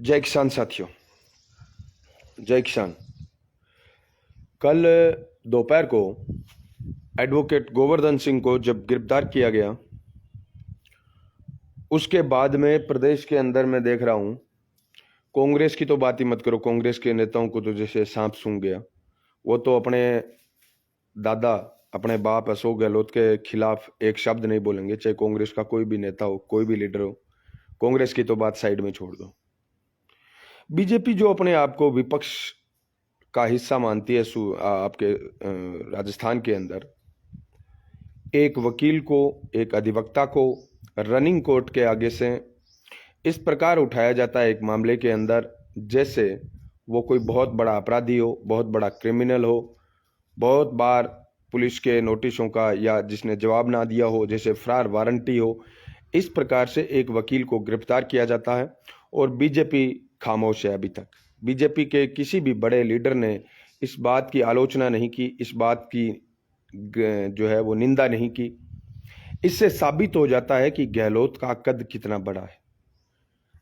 जय किसान साथियों, जय किसान। कल दोपहर को एडवोकेट गोवर्धन सिंह को जब गिरफ्तार किया गया, उसके बाद में प्रदेश के अंदर मैं देख रहा हूं, कांग्रेस की तो बात ही मत करो। कांग्रेस के नेताओं को तो जैसे सांप सूंघ गया। वो तो अपने दादा, अपने बाप अशोक गहलोत के खिलाफ एक शब्द नहीं बोलेंगे, चाहे कांग्रेस का कोई भी नेता हो, कोई भी लीडर हो। कांग्रेस की तो बात साइड में छोड़ दो। बीजेपी जो अपने आप को विपक्ष का हिस्सा मानती है, आपके राजस्थान के अंदर एक वकील को, एक अधिवक्ता को रनिंग कोर्ट के आगे से इस प्रकार उठाया जाता है एक मामले के अंदर, जैसे वो कोई बहुत बड़ा अपराधी हो, बहुत बड़ा क्रिमिनल हो, बहुत बार पुलिस के नोटिसों का या जिसने जवाब ना दिया हो, जैसे फरार वारंटी हो। इस प्रकार से एक वकील को गिरफ्तार किया जाता है और बीजेपी खामोश है। अभी तक बीजेपी के किसी भी बड़े लीडर ने इस बात की आलोचना नहीं की, इस बात की जो है वो निंदा नहीं की। इससे साबित हो जाता है कि गहलोत का कद कितना बड़ा है।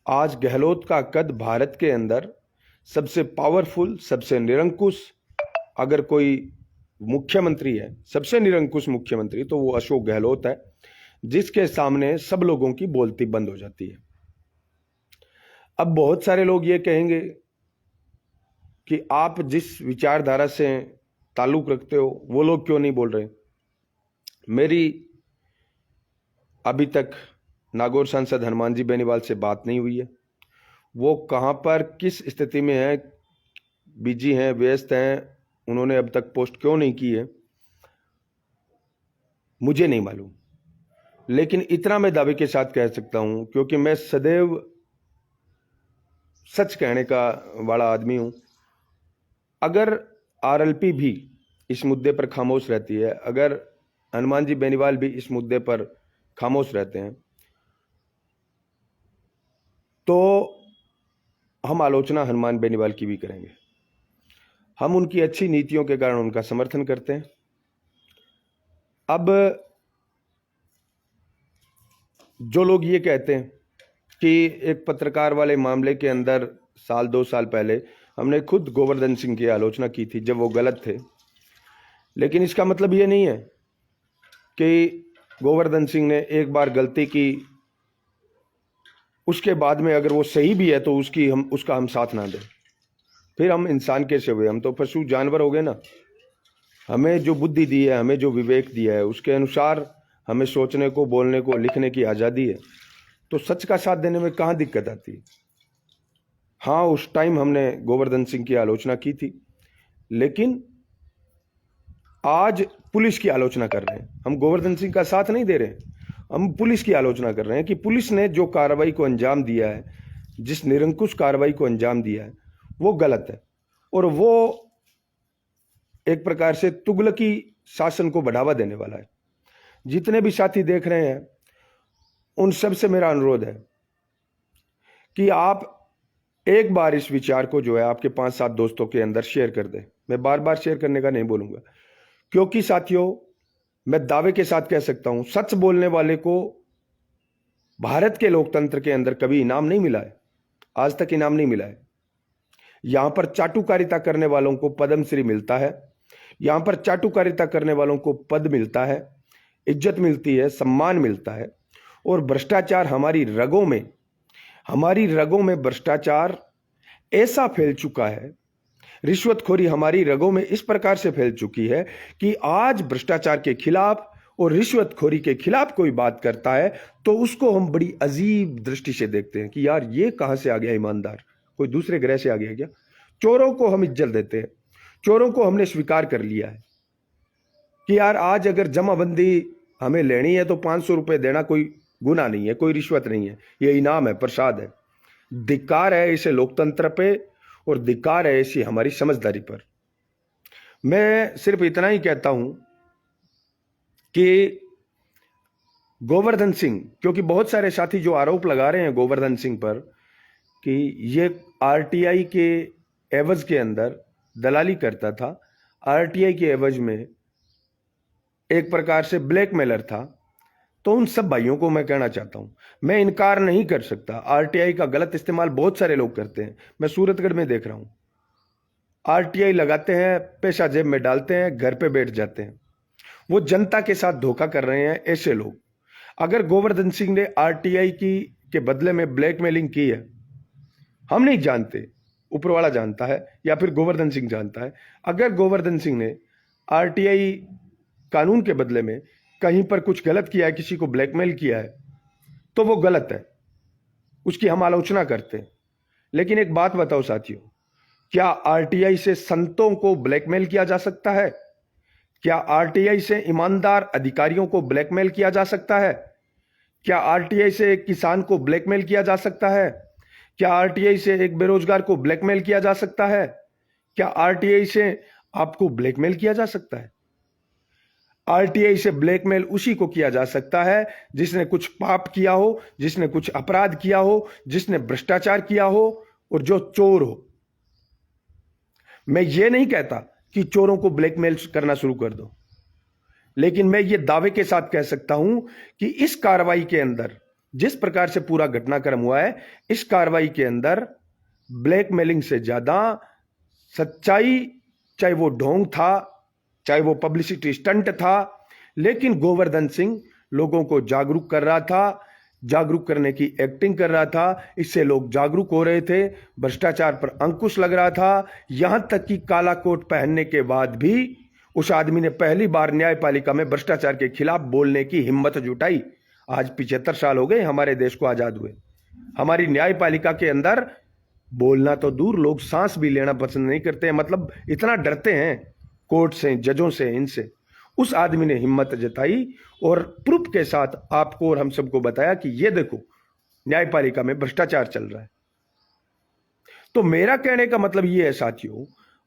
आज गहलोत का कद भारत के अंदर सबसे पावरफुल, सबसे निरंकुश अगर कोई मुख्यमंत्री है, सबसे निरंकुश मुख्यमंत्री, तो वो अशोक गहलोत है, जिसके सामने सब लोगों की बोलती बंद हो जाती है। अब बहुत सारे लोग ये कहेंगे कि आप जिस विचारधारा से ताल्लुक रखते हो वो लोग क्यों नहीं बोल रहे। मेरी अभी तक नागौर सांसद हनुमान जी बेनीवाल से बात नहीं हुई है। वो कहां पर, किस स्थिति में है, बिजी हैं, व्यस्त हैं, उन्होंने अब तक पोस्ट क्यों नहीं की है, मुझे नहीं मालूम। लेकिन इतना मैं दावे के साथ कह सकता हूं, क्योंकि मैं सदैव सच कहने का वाला आदमी हूं। अगर आरएलपी भी इस मुद्दे पर खामोश रहती है, अगर हनुमान जी बेनीवाल भी इस मुद्दे पर खामोश रहते हैं, तो हम आलोचना हनुमान बेनीवाल की भी करेंगे। हम उनकी अच्छी नीतियों के कारण उनका समर्थन करते हैं। अब जो लोग ये कहते हैं कि एक पत्रकार वाले मामले के अंदर साल 2 साल पहले हमने खुद गोवर्धन सिंह की आलोचना की थी जब वो गलत थे, लेकिन इसका मतलब ये नहीं है कि गोवर्धन सिंह ने एक बार गलती की, उसके बाद में अगर वो सही भी है तो उसका हम साथ ना दें। फिर हम इंसान कैसे हुए? हम तो पशु जानवर हो गए ना। हमें जो बुद्धि दी है, हमें जो विवेक दिया है, उसके अनुसार हमें सोचने को, बोलने को, लिखने की आज़ादी है। तो सच का साथ देने में कहाँ दिक्कत आती है? हाँ, उस टाइम हमने गोवर्धन सिंह की आलोचना की थी, लेकिन आज पुलिस की आलोचना कर रहे हैं। हम गोवर्धन सिंह का साथ नहीं दे रहे हैं, हम पुलिस की आलोचना कर रहे हैं कि पुलिस ने जो कार्रवाई को अंजाम दिया है, जिस निरंकुश कार्रवाई को अंजाम दिया है, वो गलत है। और वो एक प्रकार से तुगलकी शासन को बढ़ावा देने वाला है। जितने भी साथी देख रहे हैं, उन सब से मेरा अनुरोध है कि आप एक बार इस विचार को जो है आपके 5-7 दोस्तों के अंदर शेयर कर दें। मैं बार बार शेयर करने का नहीं बोलूंगा, क्योंकि साथियों, मैं दावे के साथ कह सकता हूं, सच बोलने वाले को भारत के लोकतंत्र के अंदर कभी इनाम नहीं मिला है, आज तक इनाम नहीं मिला है। यहां पर चाटुकारिता करने वालों को पद्मश्री मिलता है, यहां पर चाटुकारिता करने वालों को पद मिलता है, इज्जत मिलती है, सम्मान मिलता है। और भ्रष्टाचार हमारी रगों में भ्रष्टाचार ऐसा फैल चुका है, रिश्वतखोरी हमारी रगों में इस प्रकार से फैल चुकी है कि आज भ्रष्टाचार के खिलाफ और रिश्वतखोरी के खिलाफ कोई बात करता है तो उसको हम बड़ी अजीब दृष्टि से देखते हैं कि यार ये कहां से आ गया ईमानदार, कोई दूसरे ग्रह से आ गया क्या? चोरों को हम इज्जत देते हैं, चोरों को हमने स्वीकार कर लिया है कि यार आज अगर जमाबंदी हमें लेनी है तो 500 रुपये देना कोई गुनाह नहीं है, कोई रिश्वत नहीं है, ये इनाम है, प्रसाद है। धिक्कार है इसे लोकतंत्र पे और धिक्कार है ऐसी हमारी समझदारी पर। मैं सिर्फ इतना ही कहता हूं कि गोवर्धन सिंह, क्योंकि बहुत सारे साथी जो आरोप लगा रहे हैं गोवर्धन सिंह पर कि ये आरटीआई के एवज के अंदर दलाली करता था, आरटीआई के एवज में एक प्रकार से ब्लैकमेलर था, तो उन सब भाइयों को मैं कहना चाहता हूं, मैं इनकार नहीं कर सकता, आरटीआई का गलत इस्तेमाल बहुत सारे लोग करते हैं। मैं सूरतगढ़ में देख रहा हूं, आरटीआई लगाते हैं, पैसा जेब में डालते हैं, घर पे बैठ जाते हैं। वो जनता के साथ धोखा कर रहे हैं ऐसे लोग। अगर गोवर्धन सिंह ने आरटीआई के बदले में ब्लैकमेलिंग की है, हम नहीं जानते, ऊपर वाला जानता है या फिर गोवर्धन सिंह जानता है। अगर गोवर्धन सिंह ने आरटीआई कानून के बदले में कहीं पर कुछ गलत किया है, किसी को ब्लैकमेल किया है, तो वो गलत है, उसकी हम आलोचना करते हैं। लेकिन एक बात बताओ साथियों, क्या आरटीआई से संतों को ब्लैकमेल किया जा सकता है? क्या आरटीआई से ईमानदार अधिकारियों को ब्लैकमेल किया जा सकता है? क्या आरटीआई से एक किसान को ब्लैकमेल किया जा सकता है? क्या आरटीआई से एक बेरोजगार को ब्लैकमेल किया जा सकता है? क्या आरटीआई से आपको ब्लैकमेल किया जा सकता है? आरटीआई से ब्लैकमेल उसी को किया जा सकता है जिसने कुछ पाप किया हो, जिसने कुछ अपराध किया हो, जिसने भ्रष्टाचार किया हो और जो चोर हो। मैं ये नहीं कहता कि चोरों को ब्लैकमेल करना शुरू कर दो, लेकिन मैं ये दावे के साथ कह सकता हूं कि इस कार्रवाई के अंदर जिस प्रकार से पूरा घटनाक्रम हुआ है, इस कार्रवाई के अंदर ब्लैकमेलिंग से ज्यादा सच्चाई, चाहे वो ढोंग था, चाहे वो पब्लिसिटी स्टंट था, लेकिन गोवर्धन सिंह लोगों को जागरूक कर रहा था, जागरूक करने की एक्टिंग कर रहा था। इससे लोग जागरूक हो रहे थे, भ्रष्टाचार पर अंकुश लग रहा था। यहां तक कि काला कोट पहनने के बाद भी उस आदमी ने पहली बार न्यायपालिका में भ्रष्टाचार के खिलाफ बोलने की हिम्मत जुटाई। आज 75 साल हो गए हमारे देश को आजाद हुए। हमारी न्यायपालिका के अंदर बोलना तो दूर, लोग सांस भी लेना पसंद नहीं करते हैं, मतलब इतना डरते हैं कोर्ट से, जजों से, इनसे। उस आदमी ने हिम्मत जताई और प्रूफ के साथ आपको और हम सबको बताया कि ये देखो न्यायपालिका में भ्रष्टाचार चल रहा है। तो मेरा कहने का मतलब ये है साथियों,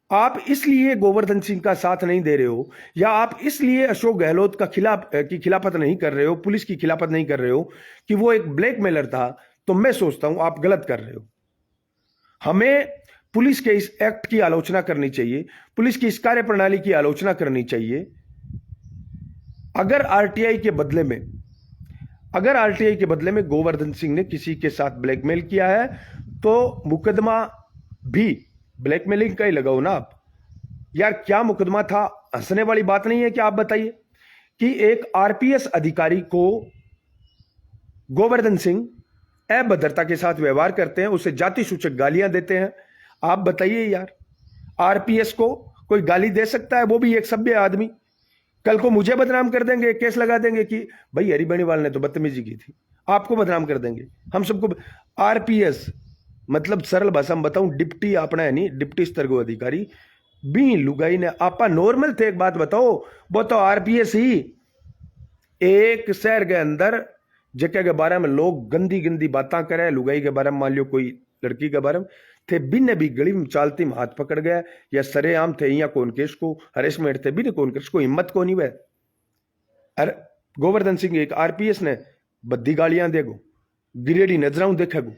आप इसलिए गोवर्धन सिंह का साथ नहीं दे रहे हो, या आप इसलिए अशोक गहलोत का खिलाफत नहीं कर रहे हो, पुलिस की खिलाफत नहीं कर रहे हो कि वो एक ब्लैकमेलर था, तो मैं सोचता हूं आप गलत कर रहे हो। हमें पुलिस के इस एक्ट की आलोचना करनी चाहिए, पुलिस की इस कार्यप्रणाली की आलोचना करनी चाहिए। अगर आरटीआई के बदले में गोवर्धन सिंह ने किसी के साथ ब्लैकमेल किया है, तो मुकदमा भी ब्लैकमेलिंग का ही लगाओ ना आप। यार क्या मुकदमा था, हंसने वाली बात नहीं है कि आप बताइए कि एक आरपीएस अधिकारी को गोवर्धन सिंह अभद्रता के साथ व्यवहार करते हैं, उसे जाति सूचक गालियां देते हैं। आप बताइए यार, आरपीएस को कोई गाली दे सकता है? वो भी एक सभ्य आदमी। कल को मुझे बदनाम कर देंगे, केस लगा देंगे कि भाई हरि बेनीवाल ने तो बदतमीजी की थी, आपको बदनाम कर देंगे, हम सबको। आरपीएस मतलब सरल भाषा में बताऊं, डिप्टी अपना है नहीं, डिप्टी स्तर को अधिकारी बी लुगाई ने आपा नॉर्मल थे। एक बात बताओ, वो तो आरपीएस ही एक शहर के अंदर जगह के बारे में लोग गंदी गंदी बातें करे, लुगाई के बारे में, मान लो कोई लड़की के बारे में थे, बिन भी गली में चालती में हाथ पकड़ गया, या सरेआम थे, या कौन केस को हरेसमेंट थे, बिन कौन केस को हिम्मत को नहीं वह। अरे गोवर्धन सिंह एक आरपीएस ने बद्दी गालियां देगो, गिरेडी नजराऊं देखेगो,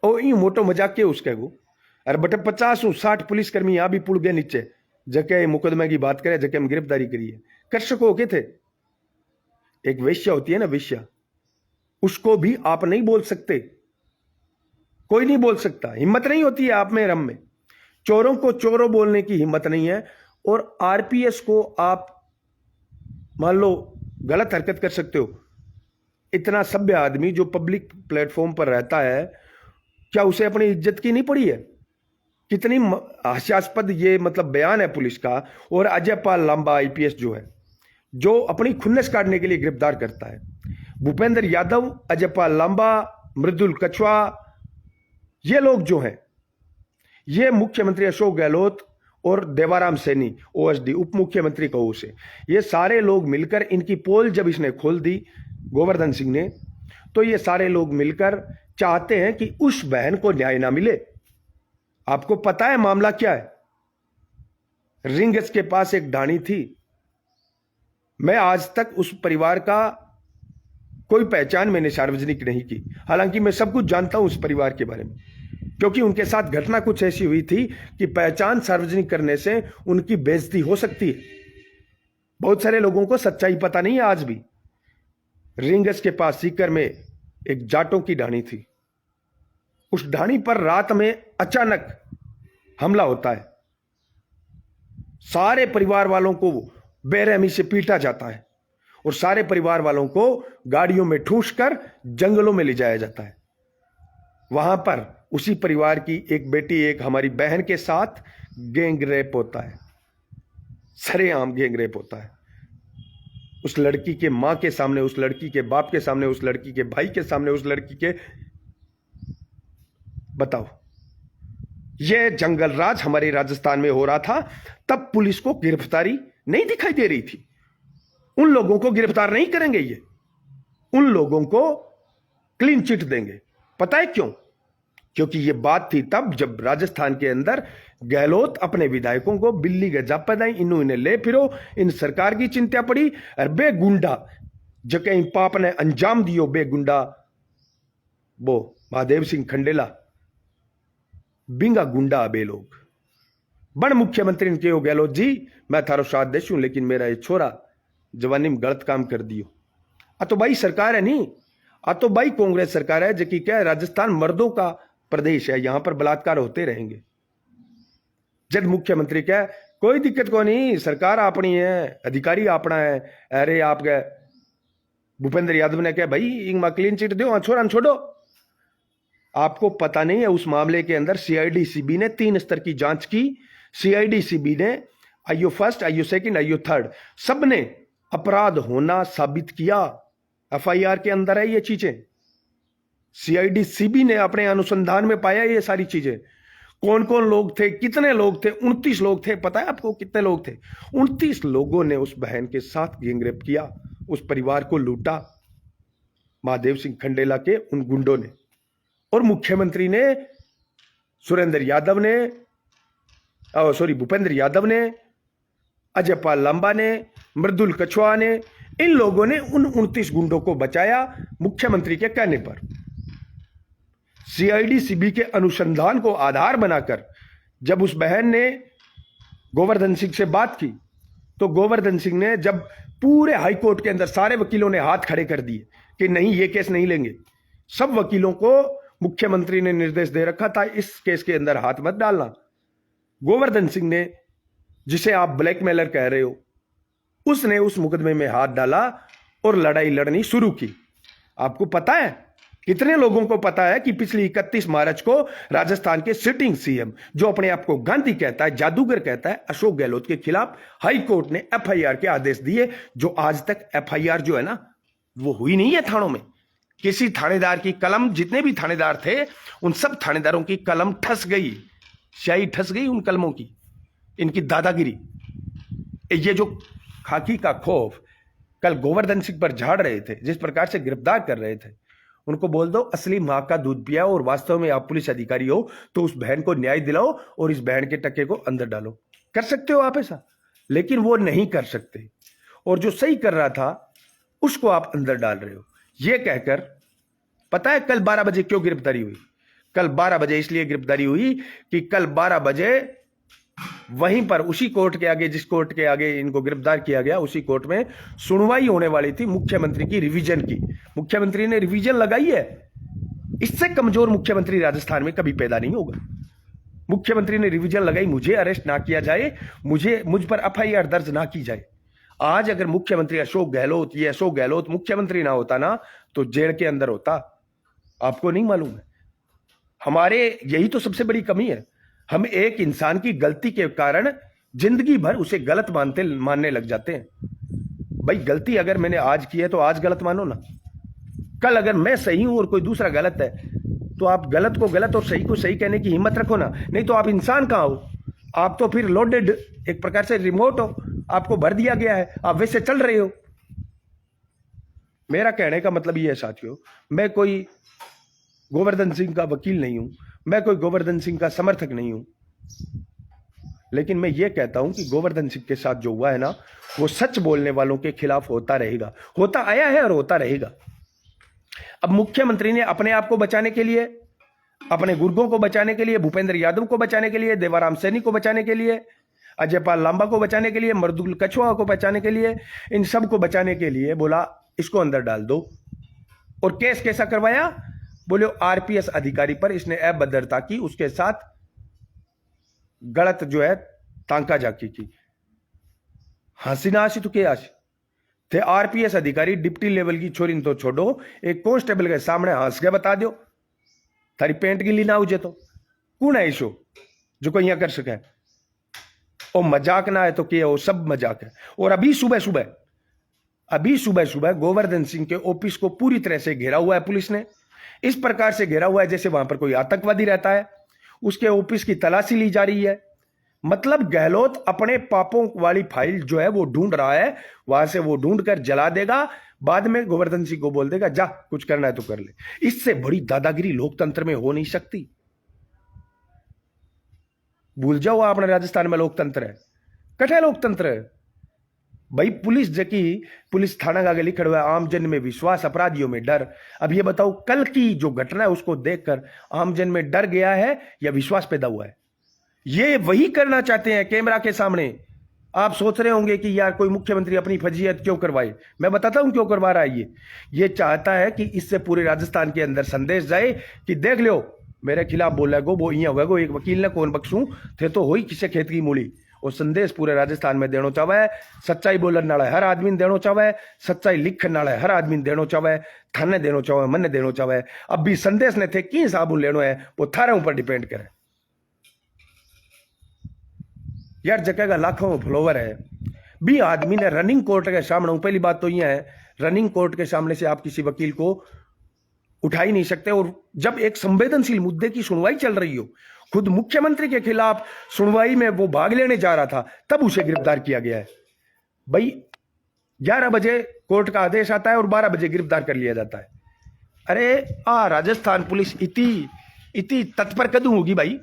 ओ यूं मोटो मजाक के उसके गो। अरे बटे 50-60 पुलिसकर्मी यहां भी पुल गए नीचे, जके मुकदमे की बात करे, जके हम गिरफ्तारी करिए, कर सको के थे। एक वेश्या होती है ना, वेश्या, उसको भी आप नहीं बोल सकते, कोई नहीं बोल सकता, हिम्मत नहीं होती है आप में, रम में। चोरों को चोरों बोलने की हिम्मत नहीं है। और आरपीएस को आप मान लो गलत हरकत कर सकते हो। इतना सभ्य आदमी जो पब्लिक प्लेटफॉर्म पर रहता है, क्या उसे अपनी इज्जत की नहीं पड़ी है? कितनी हास्यास्पद ये मतलब बयान है पुलिस का। और अजय पाल लांबा आईपीएस जो है, जो अपनी खुन्नस काटने के लिए गिरफ्तार करता है, भूपेंद्र यादव, अजय पाल लांबा, मृदुल कछवा, ये लोग जो हैं, ये मुख्यमंत्री अशोक गहलोत और देवाराम सैनी ओएसडी उप मुख्यमंत्री कहो उसे, ये सारे लोग मिलकर, इनकी पोल जब इसने खोल दी गोवर्धन सिंह ने, तो ये सारे लोग मिलकर चाहते हैं कि उस बहन को न्याय ना मिले। आपको पता है मामला क्या है? रिंगस के पास एक ढाणी थी। मैं आज तक उस परिवार का कोई पहचान मैंने सार्वजनिक नहीं की, हालांकि मैं सब कुछ जानता हूं उस परिवार के बारे में, क्योंकि उनके साथ घटना कुछ ऐसी हुई थी कि पहचान सार्वजनिक करने से उनकी बेइज्जती हो सकती है। बहुत सारे लोगों को सच्चाई पता नहीं है आज भी। रिंगस के पास सीकर में एक जाटों की ढाणी थी। उस ढाणी पर रात में अचानक हमला होता है। सारे परिवार वालों को बेरहमी से पीटा जाता है और सारे परिवार वालों को गाड़ियों में ठूस कर जंगलों में ले जाया जाता है। वहां पर उसी परिवार की एक बेटी, एक हमारी बहन के साथ गैंग रेप होता है, सरेआम गैंग रेप होता है। उस लड़की के मां के सामने, उस लड़की के बाप के सामने, उस लड़की के भाई के सामने, उस लड़की के, बताओ, यह जंगल राज हमारे राजस्थान में हो रहा था। तब पुलिस को गिरफ्तारी नहीं दिखाई दे रही थी। उन लोगों को गिरफ्तार नहीं करेंगे, ये उन लोगों को क्लीन चिट देंगे। पता है क्यों? क्योंकि ये बात थी तब जब राजस्थान के अंदर गहलोत अपने विधायकों को बिल्ली के जापा दाई, इन्हों इन्हें ले फिरो, इन सरकार की चिंता पड़ी। और बेगुंडा जो कहीं पाप ने अंजाम दियो, बेगुंडा वो महादेव सिंह खंडेला, बिंगा गुंडा बे लोग बड़ मुख्यमंत्री ने कहो, गहलोत जी मैं थारो साथ देशू, लेकिन मेरा ये छोरा जवानी में गलत काम कर दियो। आ तो भाई सरकार है नहीं, आ तो भाई कांग्रेस सरकार है जो कि क्या है, राजस्थान मर्दों का प्रदेश है, यहां पर बलात्कार होते रहेंगे। जब मुख्यमंत्री क्या है, कोई दिक्कत को नहीं, सरकार अपनी है, अधिकारी अपना है। अरे आप गए भूपेंद्र यादव ने क्या भाई इंग क्लीन चिट दो, छोरा छोड़ो। आपको पता नहीं है उस मामले के अंदर सीआईडी-सीबी ने 3 स्तर की जांच की। सीआईडी-सीबी ने IO first, IO second, IO third, सबने अपराध होना साबित किया। एफआईआर के अंदर है ये चीजें। सीआईडी-सीबी ने अपने अनुसंधान में पाया ये सारी चीजें। कौन कौन लोग थे, कितने लोग थे? 29 लोग थे। पता है आपको कितने लोग थे? 29 लोगों ने उस बहन के साथ गैंगरेप किया, उस परिवार को लूटा, महादेव सिंह खंडेला के उन गुंडों ने। और मुख्यमंत्री ने, सुरेंद्र यादव ने, भूपेंद्र यादव ने, अजय पाल लांबा ने, मृदुल कछुआ ने, इन लोगों ने उन 29 गुंडों को बचाया मुख्यमंत्री के कहने पर। सीआईडी-सीबी के अनुसंधान को आधार बनाकर जब उस बहन ने गोवर्धन सिंह से बात की, तो गोवर्धन सिंह ने, जब पूरे हाईकोर्ट के अंदर सारे वकीलों ने हाथ खड़े कर दिए कि नहीं ये केस नहीं लेंगे, सब वकीलों को मुख्यमंत्री ने निर्देश दे रखा था इस केस के अंदर हाथ मत डालना। गोवर्धन सिंह ने, जिसे आप ब्लैकमेलर कह रहे हो, उसने उस मुकदमे में हाथ डाला और लड़ाई लड़नी शुरू की। आपको पता है, कितने लोगों को पता है कि पिछली 31 मार्च को राजस्थान के सिटिंग सीएम, जो अपने आप को गांधी कहता है, जादूगर कहता है, अशोक गहलोत के खिलाफ हाई कोर्ट ने एफआईआर के आदेश दिए, जो आज तक एफआईआर जो है ना वो हुई नहीं है थानों में। किसी थानेदार की कलम, जितने भी थानेदार थे उन सब थानेदारों की कलम ठस गई, स्याही ठस गई उन कलमों की। इनकी दादागिरी, ये जो खाकी का खौफ कल गोवर्धन सिंह पर झाड़ रहे थे, जिस प्रकार से गिरफ्तार कर रहे थे, उनको बोल दो असली मां का दूध पिया और वास्तव में आप पुलिस अधिकारी हो तो उस बहन को न्याय दिलाओ और इस बहन के टक्के को अंदर डालो। कर सकते हो आप ऐसा, लेकिन वो नहीं कर सकते। और जो सही कर रहा था उसको आप अंदर डाल रहे हो। ये कहकर, पता है कल 12 बजे क्यों गिरफ्तारी हुई? कल 12 बजे इसलिए गिरफ्तारी हुई कि कल 12 बजे वहीं पर उसी कोर्ट के आगे, जिस कोर्ट के आगे इनको गिरफ्तार किया गया, उसी कोर्ट में सुनवाई होने वाली थी मुख्यमंत्री की रिवीजन की। मुख्यमंत्री ने रिवीजन लगाई है। इससे कमजोर मुख्यमंत्री राजस्थान में कभी पैदा नहीं होगा। मुख्यमंत्री ने रिवीजन लगाई, मुझे अरेस्ट ना किया जाए, मुझ पर एफआईआर दर्ज ना की जाए। आज अगर मुख्यमंत्री अशोक गहलोत मुख्यमंत्री ना होता ना, तो जेल के अंदर होता। आपको नहीं मालूम है? हमारे यही तो सबसे बड़ी कमी है। हम एक इंसान की गलती के कारण जिंदगी भर उसे गलत मानने लग जाते हैं। भाई गलती अगर मैंने आज की है तो आज गलत मानो ना। कल अगर मैं सही हूं और कोई दूसरा गलत है तो आप गलत को गलत और सही को सही कहने की हिम्मत रखो ना। नहीं तो आप इंसान कहां हो? आप तो फिर लोडेड, एक प्रकार से रिमोट हो, आपको भर दिया गया है, आप वैसे चल रहे हो। मेरा कहने का मतलब ये है साथियों, मैं कोई गोवर्धन सिंह का वकील नहीं हूं, मैं कोई गोवर्धन सिंह का समर्थक नहीं हूं, लेकिन मैं ये कहता हूं कि गोवर्धन सिंह के साथ जो हुआ है ना, वो सच बोलने वालों के खिलाफ होता रहेगा, होता आया है और होता रहेगा। अब मुख्यमंत्री ने अपने आप को बचाने के लिए, अपने गुर्गों को बचाने के लिए, भूपेंद्र यादव को बचाने के लिए, देवाराम सैनी को बचाने के लिए, अजय पाल लांबा को बचाने के लिए, मृदुल कछुआ को बचाने के लिए, इन सब को बचाने के लिए बोला इसको अंदर डाल दो। और केस कैसा करवाया? बोले आरपीएस अधिकारी पर इसने अभद्रता की, उसके साथ गलत जो है तांका जाकी की। हंसी ना हंसी तो क्या हंसी थे? आरपीएस अधिकारी डिप्टी लेवल की छोरी तो छोड़ो, एक कांस्टेबल के सामने हंस के बता दो थारी पेंट गिली ना उजे तो कौन है इसो जो कोई यहां कर सके? और मजाक ना है तो क्या? वो सब मजाक है। और अभी सुबह सुबह गोवर्धन सिंह के ऑफिस को पूरी तरह से घेरा हुआ है पुलिस ने। इस प्रकार से घेरा हुआ है जैसे वहां पर कोई आतंकवादी रहता है। उसके ऑफिस की तलाशी ली जा रही है। मतलब गहलोत अपने पापों वाली फाइल जो है वो ढूंढ रहा है, वहां से वो ढूंढ कर जला देगा, बाद में गोवर्धन सिंह को बोल देगा जा कुछ करना है तो कर ले। इससे बड़ी दादागिरी लोकतंत्र में हो नहीं सकती। भूल जाओ अपने राजस्थान में लोकतंत्र है, कठे लोकतंत्र है भाई। पुलिस थाना का आगे लिखा हुआ है आमजन में विश्वास, अपराधियों में डर। अब ये बताओ कल की जो घटना है उसको देखकर आमजन में डर गया है या विश्वास पैदा हुआ है? ये वही करना चाहते हैं कैमरा के सामने। आप सोच रहे होंगे कि यार कोई मुख्यमंत्री अपनी फजीयत क्यों करवाए। मैं बताता हूं क्यों करवा रहा है ये चाहता है कि इससे पूरे राजस्थान के अंदर संदेश जाए कि देख लो मेरे खिलाफ बोला गो वो इं हुआ गो, एक वकील ने कौन बख्शू थे तो हो ही किसे खेत की मूली। और संदेश पूरे राजस्थान में देना चाहवा है। सच्चाई बोलन वाला हर आदमी देना चाहवा है, सच्चाई लिखने वाला हर आदमी देना चाहवा है, थाने देना चाहवा है, मन देना चाहवा है। अब भी संदेश ने थे कि हिसाब लेना है वो थारे ऊपर डिपेंड करे। यार जगह का लाखों फॉलोवर है, भी आदमी ने रनिंग कोर्ट के सामने, पहली बात तो यह है रनिंग कोर्ट के सामने से आप किसी वकील को उठा ही नहीं सकते। और जब एक संवेदनशील मुद्दे की सुनवाई चल रही हो, खुद मुख्यमंत्री के खिलाफ सुनवाई में वो भाग लेने जा रहा था, तब उसे गिरफ्तार किया गया है। भाई 11 बजे कोर्ट का आदेश आता है और 12 बजे गिरफ्तार कर लिया जाता है। अरे राजस्थान पुलिस इतनी तत्पर कदू होगी भाई।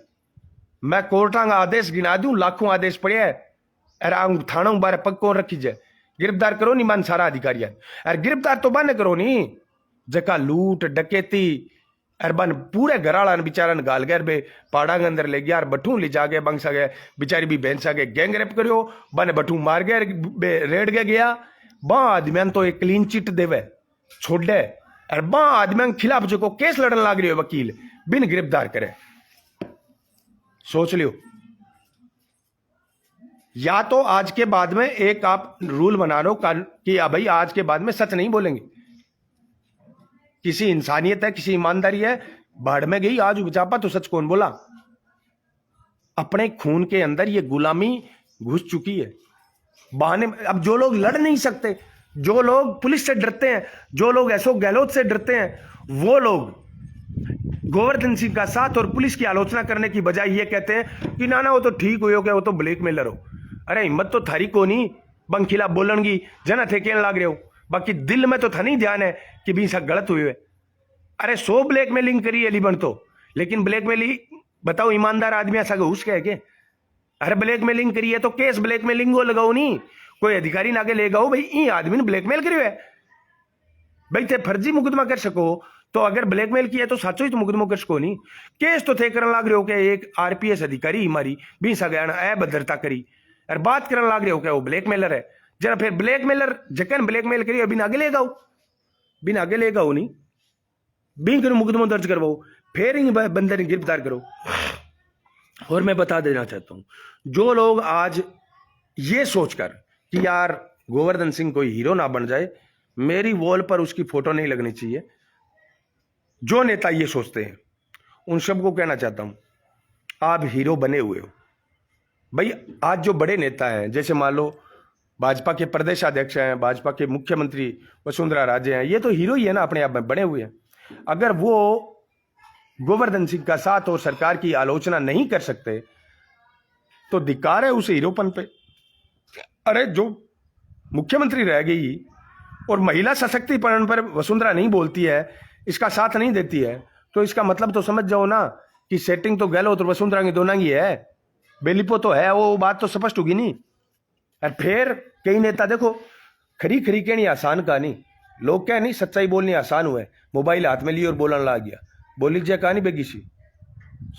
मैं कोर्टा का आदेश गिना दूं, लाखों आदेश पड़े है, अरे थाना बारे पग कौन रखी जाए, गिरफ्तार करो नहीं मान सारा अधिकारी। अरे गिरफ्तार तो बन करो नहीं, जका लूट डकैती अरे बन पूरे घराला बेचारा गाल गैर बे पहाड़ा के अंदर ले गया, बठू ले जा गए, बंसा गए बेचारी भी भैंसा गए, गैंग रेप करो बन बठू मार गए, रेड गया। बा आदमियां तो एक क्लीन चिट देवे छोड़े, अरे बा आदमियों के खिलाफ जो केस लड़न लाग रही हो वकील बिन गिरफ्तार करे। सोच लियो, या तो आज के बाद में एक आप रूल बना लो कि भाई आज के बाद में सच नहीं बोलेंगे। किसी इंसानियत है, किसी ईमानदारी है, बाढ़ में गई आज उचापा तो सच कौन बोला। अपने खून के अंदर ये गुलामी घुस चुकी है। बहाने अब जो लोग लड़ नहीं सकते, जो लोग पुलिस से डरते हैं, जो लोग अशोक गहलोत से डरते हैं, वो लोग गोवर्धन सिंह का साथ और पुलिस की आलोचना करने की बजाय ये कहते हैं कि ना वो तो ठीक हुई क्या, वो तो ब्लैकमेलर हो। अरे हिम्मत तो थारी को नहीं बंग खिलाफ बोलन की जना थे कहने लाग रहे हो, बाकी दिल में तो था नहीं ध्यान है कि भी सब गलत हुए। अरे 100 ब्लैकमेलिंग करी है लिबन तो, लेकिन ब्लैकमेलिंग बताओ ईमानदार आदमी ऐसा घुस के है के? अरे ब्लैकमेलिंग करी है तो केस ब्लैकमेलिंग को लगाओ नहीं, कोई अधिकारी ना आगे ले गाओ भाई ई आदमी ने ब्लैकमेल करियो है। भाई थे फर्जी मुकदमा कर सको तो अगर ब्लैकमेल किया तो साचो ही तो मुकदमा कर सको नहीं। केस तो थे करने लाग रहे हो क्या एक आरपीएस अधिकारी हमारी भी सगैन अभद्रता करी और बात करने लाग रहे हो क्या वो ब्लैकमेलर है। जरा फिर ब्लैकमेलर जकन ब्लैकमेल करिए बिना आगे ले गाओ, बिना आगे ले गाओ नहीं बिन करो मुकदमा दर्ज करवाओ, फिर ही बंदे ने गिरफ्तार करो। और मैं बता देना चाहता हूं जो लोग आज ये सोचकर कि यार गोवर्धन सिंह कोई हीरो ना बन जाए, मेरी वॉल पर उसकी फोटो नहीं लगनी चाहिए। जो नेता ये सोचते हैं उन सबको कहना चाहता हूं आप हीरो बने हुए हो भाई। आज जो बड़े नेता हैं जैसे मान लो भाजपा के प्रदेश अध्यक्ष हैं, भाजपा के मुख्यमंत्री वसुंधरा राजे हैं, ये तो हीरो ही है ना, अपने आप में बने हुए हैं। अगर वो गोवर्धन सिंह का साथ और सरकार की आलोचना नहीं कर सकते तो धिक्कार है उस हीरोपन पे। अरे जो मुख्यमंत्री रह गई और महिला सशक्तिकरण पर वसुंधरा नहीं बोलती है, इसका साथ नहीं देती है, तो इसका मतलब तो समझ जाओ ना कि सेटिंग तो गहलोत और वसुंधरा की दोनों की है, बेलिपो तो है, वो बात तो स्पष्ट होगी नहीं। और फिर कई नेता देखो खरी खरी कहनी आसान कहानी, लोग क्या नहीं सच्चाई बोलनी आसान हुआ है, मोबाइल हाथ में लिए और बोलने लग गया, बोल लीजिए कहानी बेगी सी।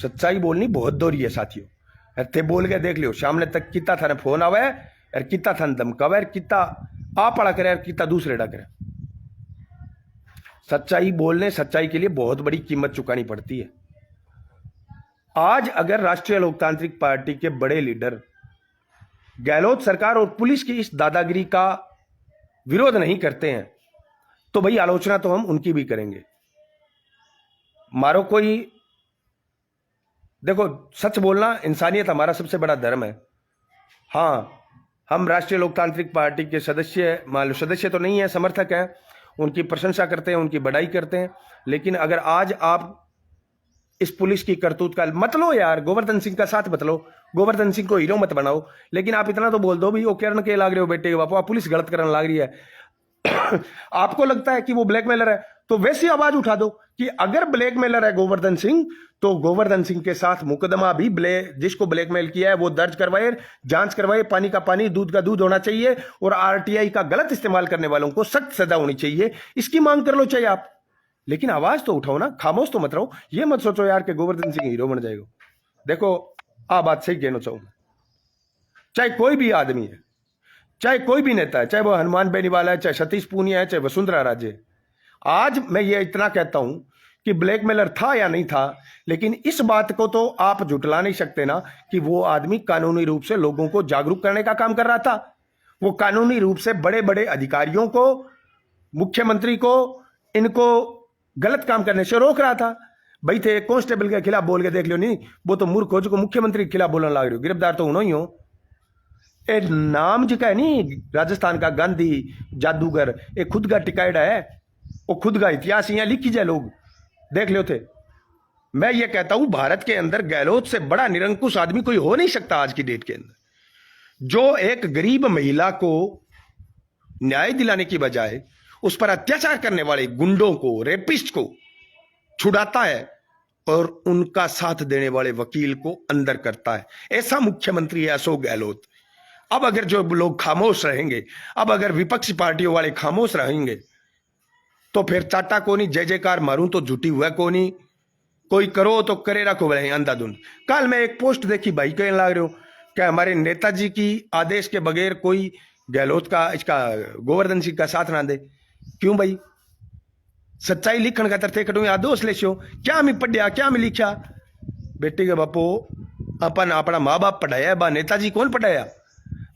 सच्चाई बोलनी बहुत दोरी है साथियों। थे बोल के देख लियो सामने तक कितना थाने फोन आवे और कितना थाने धमकावे और कितना आप पड़ा करे और कितना दूसरे डा करे। सच्चाई बोलने, सच्चाई के लिए बहुत बड़ी कीमत चुकानी पड़ती है। आज अगर राष्ट्रीय लोकतांत्रिक पार्टी के बड़े लीडर गहलोत सरकार और पुलिस की इस दादागिरी का विरोध नहीं करते हैं तो भाई आलोचना तो हम उनकी भी करेंगे। मारो कोई, देखो सच बोलना इंसानियत हमारा सबसे बड़ा धर्म है। हाँ, हम राष्ट्रीय लोकतांत्रिक पार्टी के सदस्य तो नहीं है, समर्थक हैं, उनकी प्रशंसा करते हैं, उनकी बड़ाई करते हैं, लेकिन अगर आज आप इस पुलिस की करतूत का मत लो यार, गोवर्धन सिंह का साथ मत लो, गोवर्धन सिंह को हीरो मत बनाओ, लेकिन आप इतना तो बोल दो भी वो किरण के लाग रहे हो बेटे के बापू, आप पुलिस गलत करने लाग रही है। आपको लगता है कि वो ब्लैकमेलर है तो वैसी आवाज उठा दो कि अगर ब्लैकमेलर है गोवर्धन सिंह तो गोवर्धन सिंह के साथ मुकदमा भी जिसको ब्लैकमेल किया है वो दर्ज करवाए, जांच करवाए, पानी का पानी दूध का दूध होना चाहिए और आरटीआई का गलत इस्तेमाल करने वालों को सख्त सजा होनी चाहिए, इसकी मांग कर लो चाहिए आप, लेकिन आवाज तो उठाओ ना, खामोश तो मत रहो। ये मत सोचो यार कि गोवर्धन सिंह हीरो बन जाएगा। देखो आप बात सही कहना चाहूंगा, चाहे कोई भी आदमी है, चाहे कोई भी नेता है, चाहे वो हनुमान बेनीवाल है, चाहे सतीश पूनिया है, चाहे वसुंधरा राजे है, आज मैं ये इतना कहता हूं कि ब्लैकमेलर था या नहीं था, लेकिन इस बात को तो आप झुटला नहीं सकते ना कि वो आदमी कानूनी रूप से लोगों को जागरूक करने का काम कर रहा था। वो कानूनी रूप से बड़े बड़े अधिकारियों को, मुख्यमंत्री को, इनको गलत काम करने से रोक रहा था। भाई थे कांस्टेबल के खिलाफ बोल के देख लो, नहीं वो तो मूर्ख हो जो मुख्यमंत्री के खिलाफ बोलने लग रहे हो, गिरफ्तार तो उन्होंने ही हो। ए नाम जो है नहीं, राजस्थान का गांधी जादूगर, एक खुद का टिकाइड है, वो खुद का इतिहास यहाँ लिखी जाए, लोग देख लो थे। मैं ये कहता हूं भारत के अंदर गहलोत से बड़ा निरंकुश आदमी कोई हो नहीं सकता आज की डेट के अंदर, जो एक गरीब महिला को न्याय दिलाने की बजाय उस पर अत्याचार करने वाले गुंडों को, रेपिस्ट को छुड़ाता है और उनका साथ देने वाले वकील को अंदर करता है। ऐसा मुख्यमंत्री है अशोक गहलोत। अब अगर जो लोग खामोश रहेंगे, अब अगर विपक्षी पार्टियों वाले खामोश रहेंगे तो फिर चाटा कोनी, जय जयकार मारूं तो झूठी हुआ कोनी, कोई करो तो करे रखो भाई अंधाधुंध। कल मैं एक पोस्ट देखी, भाई कहने लग रहे हो क्या हमारे नेताजी की आदेश के बगैर कोई गहलोत का, इसका गोवर्धन सिंह का साथ ना दे। क्यों भाई, सच्चाई लिखण का तरते कटू आदोश ले क्या मैं पढ़िया, क्या मैं लिखा, बेटी के बापो अपन अपना माँ बाप पढ़ाया, बा नेताजी कौन पढ़ाया,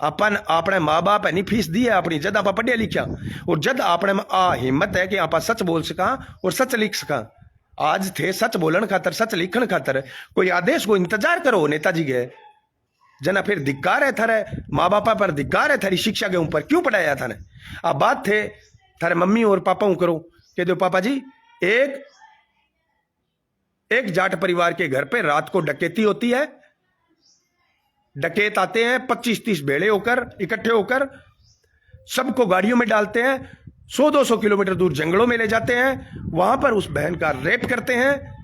अपन अपने माँ बाप है नहीं फीस दी है अपनी, जद आप पढ़िया लिखा और जद अपने आ हिम्मत है कि आप सच बोल सका और सच लिख सका। आज थे सच बोलन खातर, सच लिखण खातर कोई आदेश को इंतजार करो नेताजी के जना, फिर धिक्कार है थारे माँ बापा पर, धिक्कार है थारी शिक्षा के ऊपर, क्यों पढ़ाया था ने। अब बात थे थारे मम्मी और पापा करो कह दो पापा जी, एक जाट परिवार के घर पे रात को डकैती होती है, डकैत आते हैं 25-30 भेड़े होकर, इकट्ठे होकर, सबको गाड़ियों में डालते हैं, 100-200 किलोमीटर दूर जंगलों में ले जाते हैं, वहां पर उस बहन का रेप करते हैं,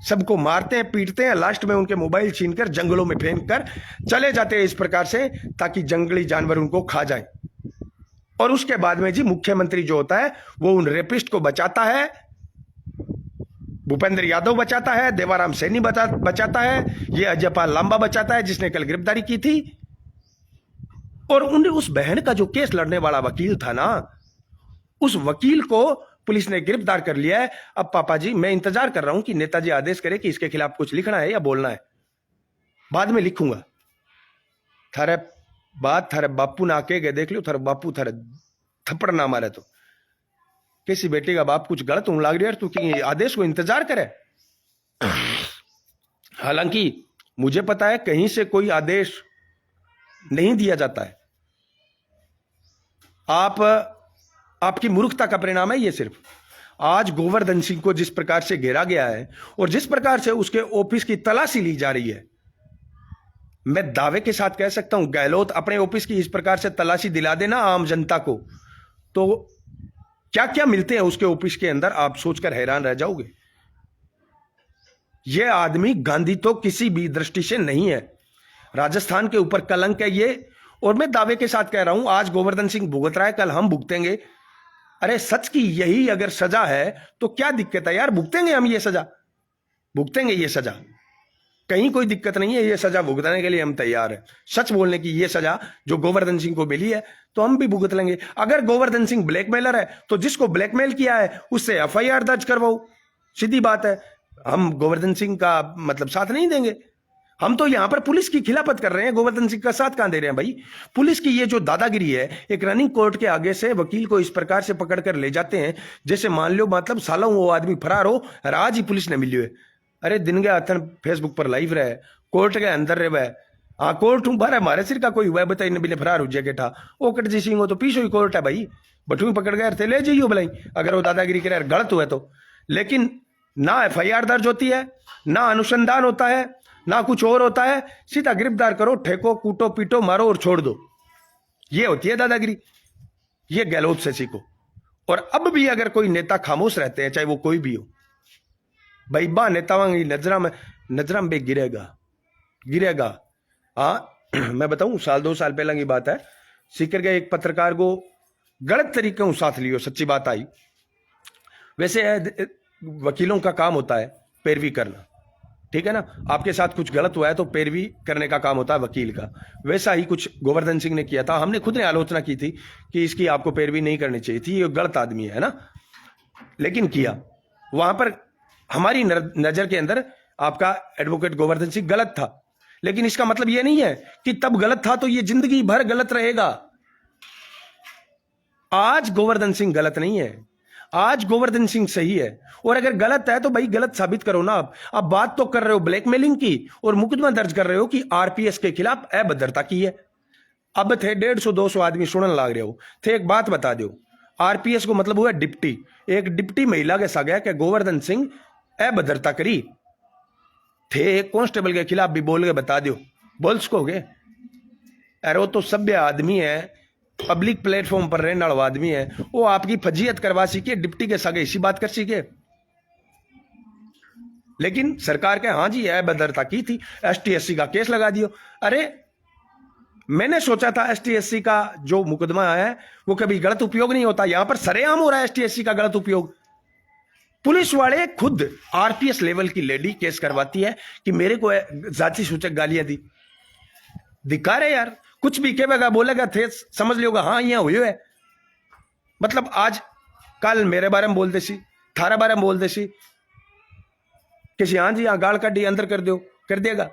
सबको मारते हैं, पीटते हैं, लास्ट में उनके मोबाइल छीनकर जंगलों में फेंक कर चले जाते हैं इस प्रकार से ताकि जंगली जानवर उनको खा जाए। और उसके बाद में जी मुख्यमंत्री जो होता है वो उन रेपिस्ट को बचाता है, भूपेंद्र यादव बचाता है, देवाराम सैनी बचाता है, ये अजयपाल लांबा बचाता है जिसने कल गिरफ्तारी की थी। और उस बहन का जो केस लड़ने वाला वकील था ना, उस वकील को पुलिस ने गिरफ्तार कर लिया है। अब पापा जी मैं इंतजार कर रहा हूं कि नेताजी आदेश करे कि इसके खिलाफ कुछ लिखना है या बोलना है, बाद में लिखूंगा। थारे बात थारे बापू ना के देख लो, थारे बापू थारे थप्पड़ ना मारे तो किसी बेटे का बाप कुछ गलत होने लग रही है तू कि आदेश को इंतजार करे। हालांकि मुझे पता है कहीं से कोई आदेश नहीं दिया जाता है, आपकी मूर्खता का परिणाम है ये। सिर्फ आज गोवर्धन सिंह को जिस प्रकार से घेरा गया है और जिस प्रकार से उसके ऑफिस की तलाशी ली जा रही है, मैं दावे के साथ कह सकता हूं गहलोत अपने ऑफिस की इस प्रकार से तलाशी दिला देना आम जनता को, तो क्या क्या मिलते हैं उसके ऑफिस के अंदर, आप सोचकर हैरान रह जाओगे। यह आदमी गांधी तो किसी भी दृष्टि से नहीं है, राजस्थान के ऊपर कलंक है ये। और मैं दावे के साथ कह रहा हूं आज गोवर्धन सिंह भुगत रहा है, कल हम भुगतेंगे। अरे सच की यही अगर सजा है तो क्या दिक्कत है यार, भुगतेंगे हम ये सजा, भुगतेंगे ये सजा। कहीं कोई दिक्कत नहीं है, ये सजा भुगतने के लिए हम तैयार हैं। सच बोलने की ये सजा जो गोवर्धन सिंह को मिली है तो हम भी भुगत लेंगे। अगर गोवर्धन सिंह ब्लैकमेलर है तो जिसको ब्लैकमेल किया है उससे एफआईआर दर्ज करवाओ, सीधी बात है। हम गोवर्धन सिंह का मतलब साथ नहीं देंगे। हम तो यहां पर पुलिस की खिलाफत कर रहे हैं, गोवर्धन सिंह का साथ कहां दे रहे हैं भाई। पुलिस की ये जो दादागिरी है, एक रनिंग कोर्ट के आगे से वकील को इस प्रकार से पकड़कर ले जाते हैं जैसे मान लो मतलब सालों वो आदमी फरार हो और आज ही पुलिस ने मिली है। अरे दिन गया अथन फेसबुक पर लाइव रहे, कोर्ट के अंदर रहे, हाँ कोर्ट हूं बारे हमारे सिर का कोई हुआ बताइए न बिले फरार हो जाए था। ओ कटजी सिंह हो तो पीछो ही कोर्ट है भाई, बटू पकड़ गए थे ले जाइयो भलाई, अगर वो दादागिरी करे गलत हुआ तो। लेकिन ना एफआईआर दर्ज होती है, ना अनुसंधान होता है, ना कुछ और होता है, सीधा गिरफ्तार करो, ठेको, कूटो, पीटो, मारो और छोड़ दो। ये होती है दादागिरी, ये गहलोत से सीखो। और अब भी अगर कोई नेता खामोश रहते हैं, चाहे वो कोई भी हो, भाई बा नेतावां की नजरा में गिरेगा। हाँ मैं बताऊं, साल 2 साल पहले की बात है, सीकर के एक पत्रकार को गलत तरीके से साथ लियो, सच्ची बात आई। वैसे वकीलों का काम होता है पैरवी करना, ठीक है ना, आपके साथ कुछ गलत हुआ है तो पैरवी करने का काम होता है वकील का। वैसा ही कुछ गोवर्धन सिंह ने किया था। हमने खुद ने आलोचना की थी कि इसकी आपको पैरवी नहीं करनी चाहिए थी, ये गलत आदमी है ना, लेकिन किया। वहां पर हमारी नजर के अंदर आपका एडवोकेट गोवर्धन सिंह गलत था, लेकिन इसका मतलब यह नहीं है कि तब गलत था तो ये जिंदगी भर गलत रहेगा। आज गोवर्धन सिंह गलत नहीं है, आज गोवर्धन सिंह सही है। और अगर गलत है तो भाई गलत साबित करो ना। आप बात तो कर रहे हो ब्लैकमेलिंग की और मुकदमा दर्ज कर रहे हो कि आरपीएस के खिलाफ अभद्रता की है। अब थे 150-200 आदमी सुनने लग रहे हो थे। एक बात बता दो, आरपीएस को मतलब हुआ डिप्टी, एक डिप्टी महिला के साथ कि गोवर्धन सिंह अभद्रता करी थे, एक कांस्टेबल के खिलाफ भी बोल के बता दो, बोल सकोगे? अरे वो तो सभ्य आदमी है, पब्लिक प्लेटफॉर्म पर रहने वाला आदमी है, वो आपकी फजीयत करवा सीखे, डिप्टी के सागे इसी बात कर सीखे। लेकिन सरकार के हाँ जी अभद्रता की थी, एसटी-एससी का केस लगा दियो। अरे मैंने सोचा था एसटी-एससी का जो मुकदमा है वो कभी गलत उपयोग नहीं होता, यहां पर सरेआम हो रहा है एसटी-एससी का गलत उपयोग। पुलिस वाले खुद आरपीएस लेवल की लेडी केस करवाती है कि मेरे को जाति सूचक गालियां दी। धिक्कार है यार, कुछ भी कहेगा बोलेगा थे समझ लियोगा हाँ यहाँ हुई है। मतलब आज कल मेरे बारे में बोल दे सी, थारा बारे में बोल दे सी, किसी हाँ जी हाँ गाल काटी अंदर कर दो, कर देगा।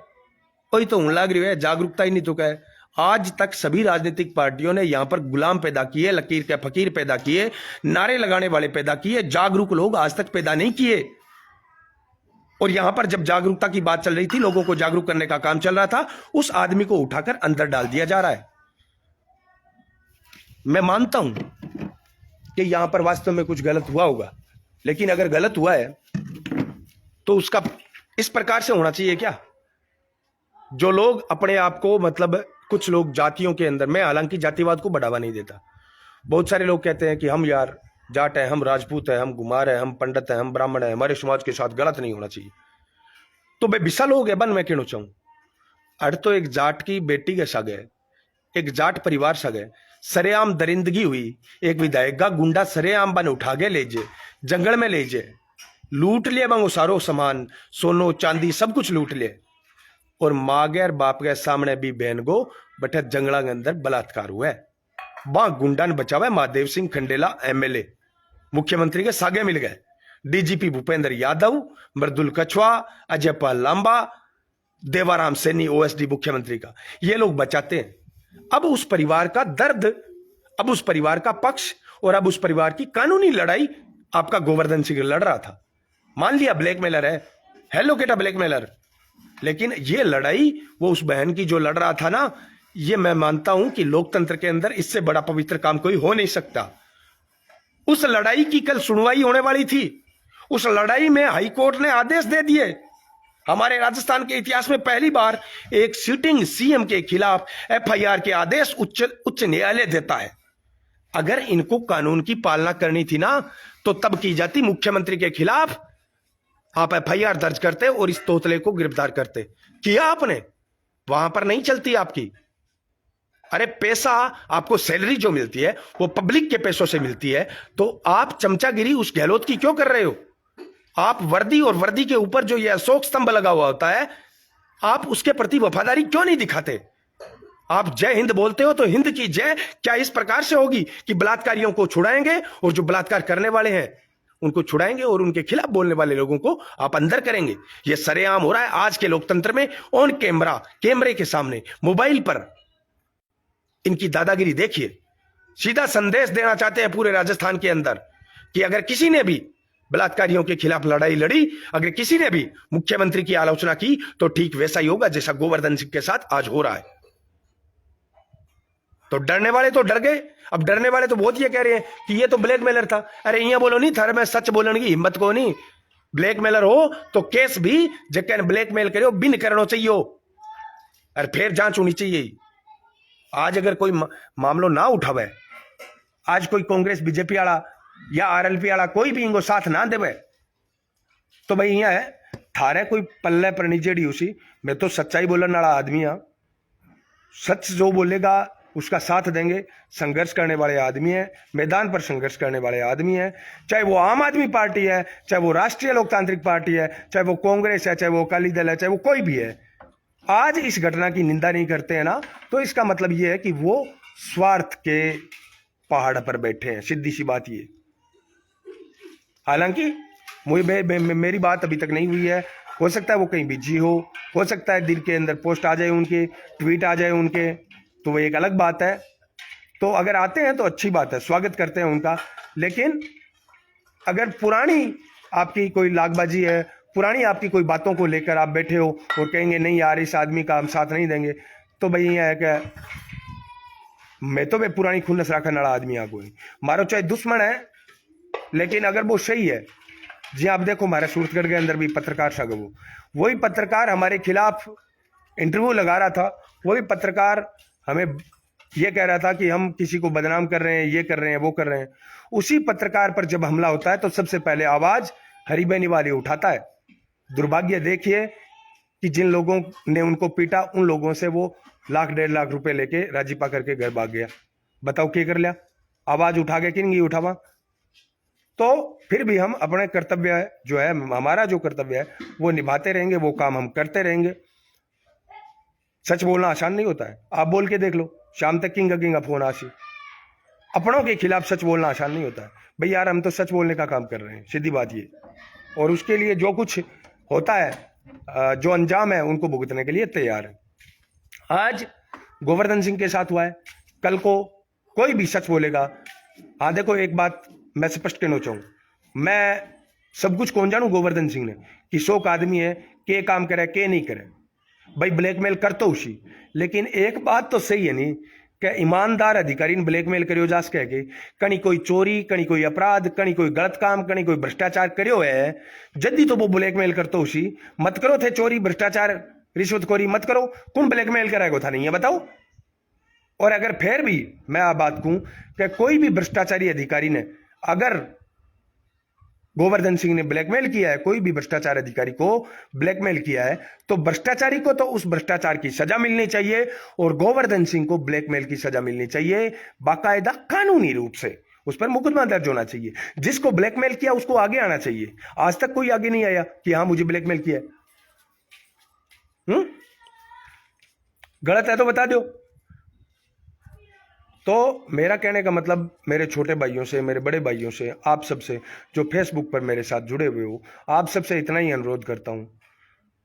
वही तो हूं लाग रही है, जागरूकता ही नहीं तो है। आज तक सभी राजनीतिक पार्टियों ने यहां पर गुलाम पैदा किए, लकीर के फकीर पैदा किए, नारे लगाने वाले पैदा किए, जागरूक लोग आज तक पैदा नहीं किए। और यहां पर जब जागरूकता की बात चल रही थी, लोगों को जागरूक करने का काम चल रहा था, उस आदमी को उठाकर अंदर डाल दिया जा रहा है। मैं मानता हूं कि यहां पर वास्तव में कुछ गलत हुआ होगा, लेकिन अगर गलत हुआ है तो उसका इस प्रकार से होना चाहिए क्या? जो लोग अपने आप को मतलब कुछ लोग जातियों के अंदर, मैं हालांकि जातिवाद को बढ़ावा नहीं देता, बहुत सारे लोग कहते हैं कि हम यार जाट है, हम राजपूत है, हम गुमार है, हम पंडित है, हम ब्राह्मण है, हमारे समाज के साथ गलत नहीं होना चाहिए। तो भाई विशाल हो गए बन, मैं कहना चाहूं अड़ तो एक जाट की बेटी के सगे, एक जाट परिवार सगे, सरेआम दरिंदगी हुई, एक विधायक का गुंडा सरेआम बन उठा के ले जे जंगल में ले जे, लूट लिया बंगो सारो सामान, सोनो चांदी सब कुछ लूट लिए, और माँ के और बाप के सामने भी बहन को बटे जंगला के अंदर बलात्कार हुआ है। वहां गुंडा ने बचावा महादेव सिंह खंडेला एमएलए मुख्यमंत्री के सागे मिल गए, डीजीपी भूपेंद्र यादव, मृदुल कछवा, अजय पाल लांबा, देवाराम सैनी ओएसडी मुख्यमंत्री का, ये लोग बचाते हैं। अब उस परिवार का दर्द, अब उस परिवार का पक्ष और अब उस परिवार की कानूनी लड़ाई आपका गोवर्धन सिंह लड़ रहा था। मान लिया ब्लैकमेलर है, हेलो केटा ब्लैकमेलर, लेकिन ये लड़ाई वो उस बहन की जो लड़ रहा था ना, ये मैं मानता हूं कि लोकतंत्र के अंदर इससे बड़ा पवित्र काम कोई हो नहीं सकता। उस लड़ाई की कल सुनवाई होने वाली थी, उस लड़ाई में हाईकोर्ट ने आदेश दे दिए। हमारे राजस्थान के इतिहास में पहली बार एक सिटिंग सीएम के खिलाफ एफआईआर के आदेश उच्च न्यायालय देता है। अगर इनको कानून की पालना करनी थी ना, तो तब की जाती, मुख्यमंत्री के खिलाफ आप एफआईआर दर्ज करते और इस तोतले को गिरफ्तार करते। किया आपने? वहां पर नहीं चलती आपकी। अरे पैसा, आपको सैलरी जो मिलती है वो पब्लिक के पैसों से मिलती है, तो आप चमचागिरी उस गहलोत की क्यों कर रहे हो? आप वर्दी और वर्दी के ऊपर जो ये अशोक स्तंभ लगा हुआ होता है, आप उसके प्रति वफादारी क्यों नहीं दिखाते? आप जय हिंद बोलते हो तो हिंद की जय क्या इस प्रकार से होगी कि बलात्कारियों को छुड़ाएंगे और जो बलात्कार करने वाले हैं उनको छुड़ाएंगे और उनके खिलाफ बोलने वाले लोगों को आप अंदर करेंगे? यह सरेआम हो रहा है आज के लोकतंत्र में, ऑन कैमरा, कैमरे के सामने, मोबाइल पर इनकी दादागिरी देखिए। सीधा संदेश देना चाहते हैं पूरे राजस्थान के अंदर कि अगर किसी ने भी बलात्कारियों के खिलाफ लड़ाई लड़ी, अगर किसी ने भी मुख्यमंत्री की आलोचना की तो ठीक वैसा ही होगा जैसा गोवर्धन सिंह के साथ आज हो रहा है। तो डरने वाले तो डर गए। अब डरने वाले तो बहुत ये कह रहे हैं कि ये तो ब्लैकमेलर था। अरे यहाँ बोलो नहीं, थारे में सच बोलने की हिम्मत को नहीं। ब्लैकमेलर हो तो केस भी जगह ब्लैकमेल करो बिन करना चाहिए और फिर जांच होनी चाहिए। आज अगर कोई मामलो ना उठावे, आज कोई कांग्रेस बीजेपी वाला या आरएलपी वाला कोई भी इनको साथ ना देवे तो भाई यहाँ है थारे कोई पल्ले पर नहीं जेड़ी उसी। मैं तो सच्चाई बोलने वाला आदमी हाँ, सच जो बोलेगा उसका साथ देंगे। संघर्ष करने वाले आदमी है, मैदान पर संघर्ष करने वाले आदमी है, चाहे वो आम आदमी पार्टी है, चाहे वो राष्ट्रीय लोकतांत्रिक पार्टी है, चाहे वो कांग्रेस है, चाहे वो अकाली दल है, चाहे वो कोई भी है। आज इस घटना की निंदा नहीं करते हैं ना तो इसका मतलब ये है कि वो स्वार्थ के पहाड़ पर बैठे हैं, सीधी सी बात ये। हालांकि मेरी बात अभी तक नहीं हुई है, हो सकता है वो कहीं बिजी हो सकता है दिल के अंदर पोस्ट आ जाए उनके, ट्वीट आ जाए उनके, तो वो एक अलग बात है। तो अगर आते हैं तो अच्छी बात है, स्वागत करते हैं उनका। लेकिन अगर पुरानी आपकी कोई लागबाजी है, पुरानी आपकी कोई बातों को लेकर आप बैठे हो और कहेंगे नहीं यार इस आदमी का हम साथ नहीं देंगे, तो भाई ये है कि मैं तो पुरानी खुन्नस रखने वाला आदमी आ कोई मारो चाहे दुश्मन है, लेकिन अगर वो सही है। जी आप देखो हमारे सूरतगढ़ के अंदर भी पत्रकार सागो, वही पत्रकार हमारे खिलाफ इंटरव्यू लगा रहा था, वही पत्रकार हमें ये कह रहा था कि हम किसी को बदनाम कर रहे हैं, ये कर रहे हैं, वो कर रहे हैं। उसी पत्रकार पर जब हमला होता है तो सबसे पहले आवाज हरिबेनी वाली उठाता है। दुर्भाग्य देखिए कि जिन लोगों ने उनको पीटा उन लोगों से वो लाख 1.5 लाख रुपए लेके राजीपा करके घर भाग गया। बताओ क्या कर लिया? आवाज उठा गया कि नहीं उठावा? तो फिर भी हम अपने कर्तव्य जो है, हमारा जो कर्तव्य है वो निभाते रहेंगे, वो काम हम करते रहेंगे। सच बोलना आसान नहीं होता है, आप बोल के देख लो, शाम तक किंगा फोन आशी। अपनों के खिलाफ सच बोलना आसान नहीं होता है भाई यार, हम तो सच बोलने का काम कर रहे हैं, सीधी बात ये। और उसके लिए जो कुछ होता है, जो अंजाम है उनको भुगतने के लिए तैयार है। आज गोवर्धन सिंह के साथ हुआ है, कल को कोई भी सच बोलेगा। हाँ देखो एक बात मैं स्पष्ट कहना चाहूँ, मैं सब कुछ कौन जानू गोवर्धन सिंह ने कि 100 आदमी है के काम करे के नहीं करे, भाई ब्लैकमेल कर तो उसी। लेकिन एक बात तो सही है नहीं कि ईमानदार अधिकारी ने ब्लैकमेल करियो जास कह के, कहीं कोई चोरी, कहीं कोई अपराध, कहीं कोई गलत काम, कहीं कोई भ्रष्टाचार करियो है, जल्दी तो वो ब्लैकमेल कर तो उसी। मत करो थे चोरी, भ्रष्टाचार, रिश्वतखोरी मत करो, कौन ब्लैकमेल कराएगा था नहीं है बताओ। और अगर फिर भी मैं आप बात कहूं कि कोई भी भ्रष्टाचारी अधिकारी ने अगर गोवर्धन सिंह ने ब्लैकमेल किया है, कोई भी भ्रष्टाचार अधिकारी को ब्लैकमेल किया है, तो भ्रष्टाचारी को तो उस भ्रष्टाचार की सजा मिलनी चाहिए और गोवर्धन सिंह को ब्लैकमेल की सजा मिलनी चाहिए, बाकायदा कानूनी रूप से उस पर मुकदमा दर्ज होना चाहिए। जिसको ब्लैकमेल किया उसको आगे आना चाहिए। आज तक कोई आगे नहीं आया कि हां मुझे ब्लैकमेल किया है। गलत है तो बता दो। तो मेरा कहने का मतलब मेरे छोटे भाइयों से, मेरे बड़े भाइयों से, आप सबसे जो फेसबुक पर मेरे साथ जुड़े हुए हो, आप सबसे इतना ही अनुरोध करता हूं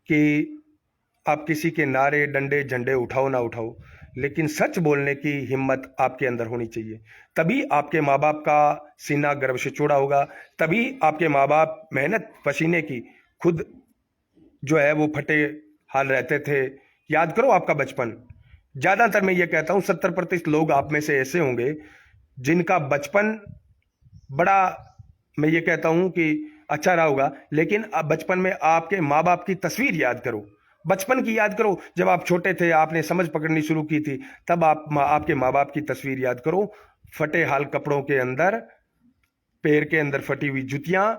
कि आप किसी के नारे, डंडे, झंडे उठाओ ना उठाओ, लेकिन सच बोलने की हिम्मत आपके अंदर होनी चाहिए। तभी आपके माँ बाप का सीना गर्व से चौड़ा होगा, तभी आपके माँ बाप मेहनत पसीने की खुद जो है वो फटे हाल रहते थे। याद करो आपका बचपन। ज्यादातर मैं ये कहता हूं 70% लोग आप में से ऐसे होंगे जिनका बचपन बड़ा, मैं ये कहता हूं कि अच्छा रहा होगा, लेकिन अब बचपन में आपके माँ बाप की तस्वीर याद करो, बचपन की याद करो। जब आप छोटे थे, आपने समझ पकड़नी शुरू की थी, तब आपके माँ बाप की तस्वीर याद करो। फटे हाल कपड़ों के अंदर, पैर के अंदर फटी हुई जुतियां,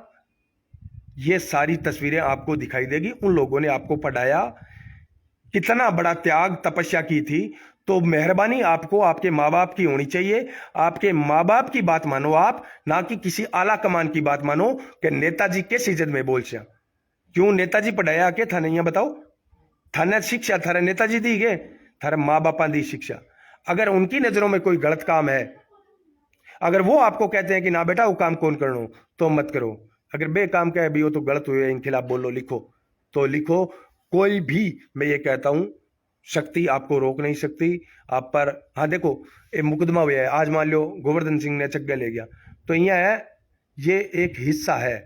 ये सारी तस्वीरें आपको दिखाई देगी। उन लोगों ने आपको पढ़ाया, कितना बड़ा त्याग तपस्या की थी। तो मेहरबानी आपको आपके माँ बाप की होनी चाहिए। आपके माँ बाप की बात मानो आप, ना कि किसी आला कमान की बात मानो कि नेताजी किस इज्जत में बोल से। क्यों नेताजी पढ़ाया के था नहीं है बताओ? थाने शिक्षा थारे नेताजी दी गए, थारे माँ बापा दी शिक्षा। अगर उनकी नजरों में कोई गलत काम है, अगर वो आपको कहते हैं कि ना बेटा वो काम कौन करनो, तो मत करो। अगर बे काम कहे भी वो तो गलत हुए, इन खिलाफ बोलो, लिखो तो लिखो। कोई भी, मैं ये कहता हूं, शक्ति आपको रोक नहीं सकती आप पर। हाँ देखो, ये मुकदमा हुआ है, आज मान लो गोवर्धन सिंह ने चक्का ले गया, तो यह है, ये एक हिस्सा है,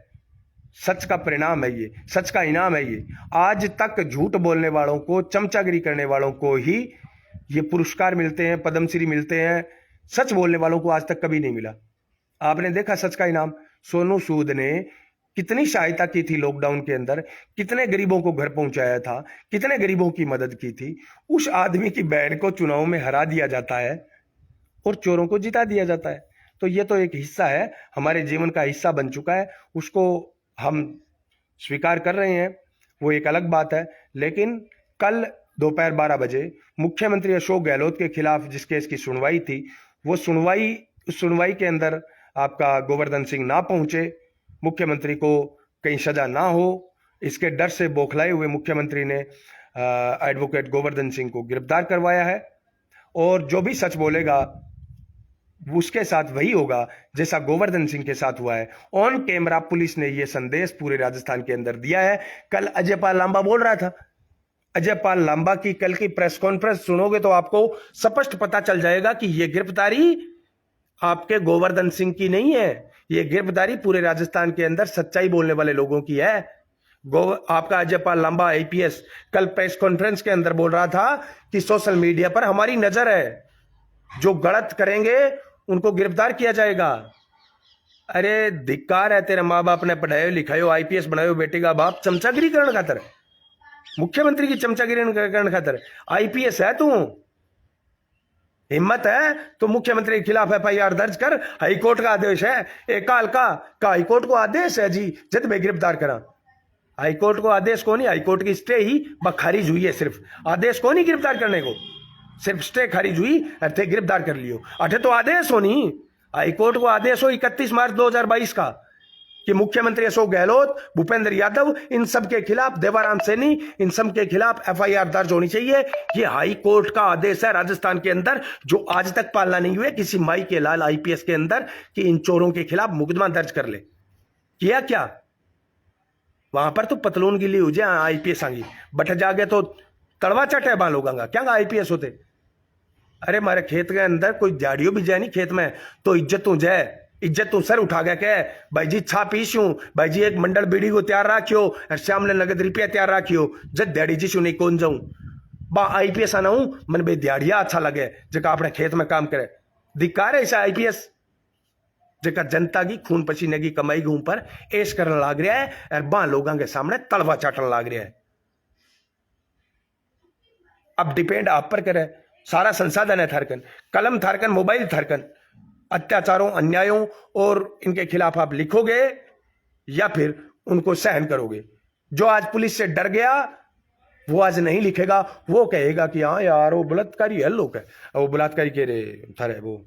सच का परिणाम है, ये सच का इनाम है। ये आज तक झूठ बोलने वालों को, चमचागिरी करने वालों को ही ये पुरस्कार मिलते हैं, पद्मश्री मिलते हैं। सच बोलने वालों को आज तक कभी नहीं मिला। आपने देखा सच का इनाम, सोनू सूद ने कितनी सहायता की थी लॉकडाउन के अंदर, कितने गरीबों को घर पहुंचाया था, कितने गरीबों की मदद की थी। उस आदमी की बहन को चुनाव में हरा दिया जाता है और चोरों को जिता दिया जाता है। तो ये तो एक हिस्सा है, हमारे जीवन का हिस्सा बन चुका है, उसको हम स्वीकार कर रहे हैं, वो एक अलग बात है। लेकिन कल दोपहर 12 बजे मुख्यमंत्री अशोक गहलोत के खिलाफ जिस केस की सुनवाई थी, वो सुनवाई के अंदर आपका गोवर्धन सिंह ना पहुंचे, मुख्यमंत्री को कहीं सजा ना हो, इसके डर से बौखलाए हुए मुख्यमंत्री ने एडवोकेट गोवर्धन सिंह को गिरफ्तार करवाया है। और जो भी सच बोलेगा उसके साथ वही होगा जैसा गोवर्धन सिंह के साथ हुआ है। ऑन कैमरा पुलिस ने यह संदेश पूरे राजस्थान के अंदर दिया है। कल अजय पाल लांबा बोल रहा था, अजय पाल लांबा की कल की प्रेस कॉन्फ्रेंस सुनोगे तो आपको स्पष्ट पता चल जाएगा कि यह गिरफ्तारी आपके गोवर्धन सिंह की नहीं है, यह गिरफ्तारी पूरे राजस्थान के अंदर सच्चाई बोलने वाले लोगों की है। आपका अजय पाल लांबा आईपीएस कल प्रेस कॉन्फ्रेंस के अंदर बोल रहा था कि सोशल मीडिया पर हमारी नजर है, जो गलत करेंगे उनको गिरफ्तार किया जाएगा। अरे धिक्कार है, तेरे माँ बाप ने पढ़ायो लिखायो आईपीएस बनायो बेटे का बाप चमचागिरी करण खातर, मुख्यमंत्री की चमचागिरी करण खातर आईपीएस है तू। हिम्मत है तो मुख्यमंत्री के खिलाफ एफआईआर दर्ज कर, हाईकोर्ट का आदेश है, एक काल का हाईकोर्ट को आदेश है जी जब मैं गिरफ्तार करा। हाईकोर्ट को आदेश को नहीं, हाईकोर्ट की स्टे ही खारिज हुई है, सिर्फ आदेश को नहीं गिरफ्तार करने को, सिर्फ स्टे खारिज हुई, अरे गिरफ्तार कर लियो। अठे तो आदेश हो नहीं, हाईकोर्ट को आदेश हो 31 मार्च 2022 का कि मुख्यमंत्री अशोक गहलोत, भूपेंद्र यादव, इन सब के खिलाफ, देवाराम सैनी, इन सब के खिलाफ एफआईआर दर्ज होनी चाहिए। ये हाई कोर्ट का आदेश है राजस्थान के अंदर, जो आज तक पालना नहीं हुए किसी माई के लाल आईपीएस के अंदर कि इन चोरों के खिलाफ मुकदमा दर्ज कर ले। किया क्या? वहां पर तो पतलून गिली हो जाए आईपीएस आंगी, बट जागे तो कड़वा चटे बाल होगा क्या आईपीएस होते। अरे मारे खेत के अंदर कोई झाड़ियों भी जाए नहीं खेत में तो इज्जत हो जाए, इज्जत तो सर उठा गया क्या भाई जी, छा पीसूं भाई जी, एक मंडल बीड़ी को तैयार रखियो, श्याम ने नगद रुपया तैयार रखियो, जब दिहाड़ी जी नहीं कौन जाऊं बा आईपीएस आना हूं मन भाई दिहाड़िया अच्छा लगे जगह अपने खेत में काम करे। धिक्कार है ऐसा आईपीएस जगह जनता की खून पसीने की कमाई घूम पर ऐश करने लग रहा है और बा लोगों के सामने तलवा चाटने लग रहा है। अब डिपेंड आप पर करे, सारा संसाधन है थारकन, कलम थारकन, मोबाइल थारकन, अत्याचारों अन्यायों और इनके खिलाफ आप लिखोगे या फिर उनको सहन करोगे। जो आज पुलिस से डर गया वो आज नहीं लिखेगा, वो कहेगा कि हाँ यार वो बलात्कारी है, लोग है वो बलात्कारी के रे थारे वो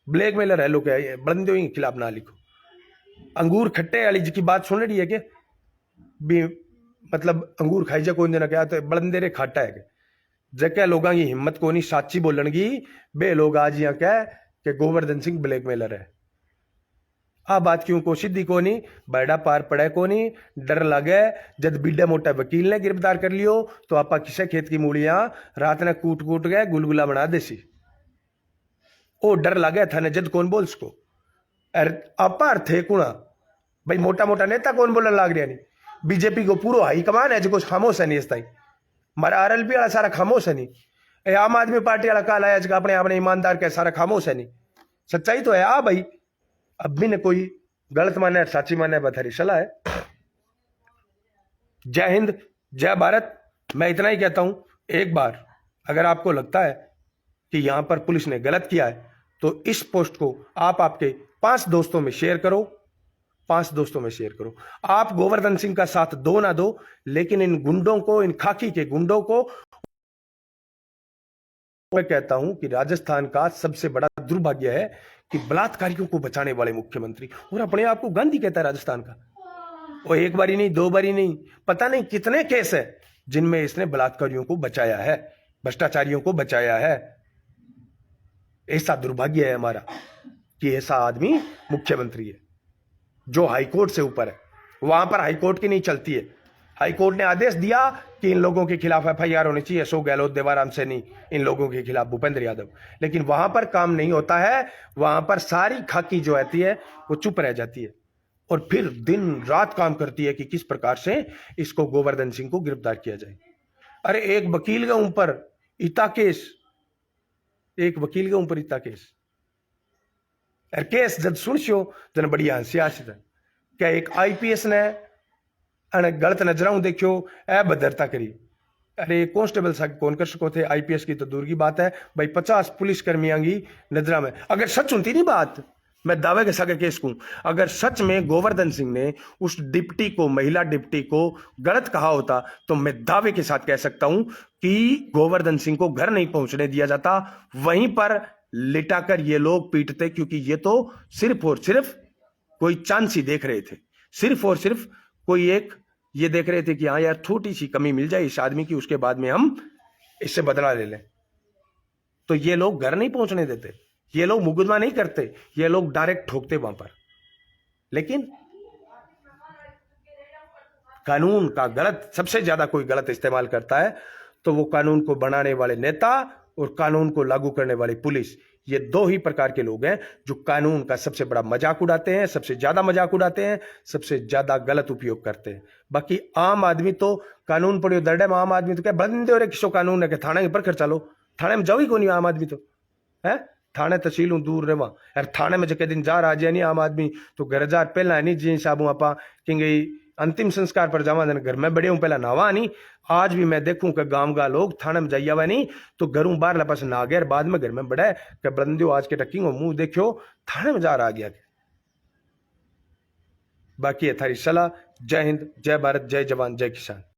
ब्लैकमेलर है लोग है, बंदों के खिलाफ ना लिखो। अंगूर खट्टे वाली जी की बात सुन रही है कि मतलब अंगूर खाई जा कौन जना क्या तो बड़ंदेरे खाटा है जगह लोगों की हिम्मत को नहीं साची बोलन की, बे लोग आज यहाँ कह कि गोवर्धन सिंह ब्लैकमेलर है। आ बात क्यों को सीधी को नहीं, बड़ा पार पड़े को नहीं, डर लगे जब बिड्डा मोटा वकील ने गिरफ्तार कर लियो तो आपा किसे खेत की मूलियां रात ने कूट कूट गए गुलगुला बना देसी। ओ डर लगे था जद कौन बोल सको, अपार थे कुणा भाई मोटा मोटा नेता कौन बोलने लग रहा नहीं, बीजेपी को पूरा हाई कमान है जो कुछ खामोश है नहीं इस ताई, हमारा आरएलपी वाला सारा खामोश है नहीं, ए आम आदमी पार्टी वाला काल आया जगह अपने अपने ईमानदार के सारा खामोश है नहीं। सच्चाई तो है आ भाई, अब भी ने कोई गलत माने साची माने बथरी सलाह है। जय हिंद जय भारत। मैं इतना ही कहता हूं, एक बार अगर आपको लगता है कि यहां पर पुलिस ने गलत किया है तो इस पोस्ट को आप आपके 5 दोस्तों में शेयर करो, 5 दोस्तों में शेयर करो। आप गोवर्धन सिंह का साथ दो ना दो, लेकिन इन गुंडों को, इन खाकी के गुंडों को, मैं कहता हूं कि राजस्थान का सबसे बड़ा दुर्भाग्य है कि बलात्कारियों को बचाने वाले मुख्यमंत्री, और अपने आप को गांधी कहता है राजस्थान का, और एक बारी नहीं, दो बारी नहीं, पता नहीं कितने केस है जिनमें इसने बलात्कारियों को बचाया है, भ्रष्टाचारियों को बचाया है। ऐसा दुर्भाग्य है हमारा कि ऐसा आदमी मुख्यमंत्री है जो हाईकोर्ट से ऊपर है। वहां पर हाईकोर्ट की नहीं चलती है। हाईकोर्ट ने आदेश दिया कि इन लोगों के खिलाफ एफआईआर होनी चाहिए, अशोक गहलोत, देवाराम सैनी, इन लोगों के खिलाफ, भूपेंद्र यादव, लेकिन वहां पर काम नहीं होता है। वहां पर सारी खाकी जो आती है वो चुप रह जाती है और फिर दिन रात काम करती है कि किस प्रकार से इसको गोवर्धन सिंह को गिरफ्तार किया जाए। अरे एक वकील के ऊपर इतना केस, एक वकील के ऊपर इतना केस, अरे केस जब सुनशो जन बड़ी हंसी आसी था क्या एक आईपीएस ने अने गलत नजरां देखियो ए भद्रता करी। अरे कांस्टेबल साहब कौन कर सको थे, आईपीएस की तो दूर की बात है भाई, 50 पुलिस कर्मियों की नजरा में अगर सच होती नहीं बात, मैं दावे के साथ केस कहूं, अगर सच में गोवर्धन सिंह ने उस डिप्टी को, महिला डिप्टी को गलत कहा होता तो मैं दावे के साथ कह सकता हूं कि गोवर्धन सिंह को घर नहीं पहुंचने दिया जाता, वहीं पर लिटाकर ये लोग पीटते, क्योंकि ये तो सिर्फ और सिर्फ कोई चांस ही देख रहे थे, सिर्फ और सिर्फ कोई एक ये देख रहे थे कि हाँ यार छोटी सी कमी मिल जाए इस आदमी की, उसके बाद में हम इससे बदला ले लें। तो ये लोग घर नहीं पहुंचने देते, ये लोग मुकदमा नहीं करते, ये लोग डायरेक्ट ठोकते वहां पर। लेकिन कानून का गलत, सबसे ज्यादा कोई गलत इस्तेमाल करता है तो वो कानून को बनाने वाले नेता और कानून को लागू करने वाली पुलिस, ये दो ही प्रकार के लोग हैं जो कानून का सबसे बड़ा मजाक उड़ाते हैं, सबसे ज्यादा मजाक उड़ाते हैं, सबसे ज्यादा गलत उपयोग करते हैं। बाकी आम आदमी तो कानून पढ़ियो दरडे में, आम आदमी तो क्या बंदे और किसो कानून है कि थाने पर कर चलो, थाने में जाओ ही कोनी आम आदमी तो है, थाने तहसील दूर रहे यार, थाने में जके दिन जा रहा है नहीं आम आदमी तो घर जा पहला नहीं जी साबू आपा कि अंतिम संस्कार पर जावा देने, घर में बड़े हूं पहला नावा नहीं। आज भी मैं देखूं कि गांव का लोग थाने में जाइया हुआ नहीं तो घरों बाहर लपास ना गया, बाद में घर में बड़ा कि बंदियो आज के टकिंग मुंह देखियो थाने में जा रहा गया। बाकी है थारी सलाह। जय हिंद, जय भारत, जय जवान, जय किसान।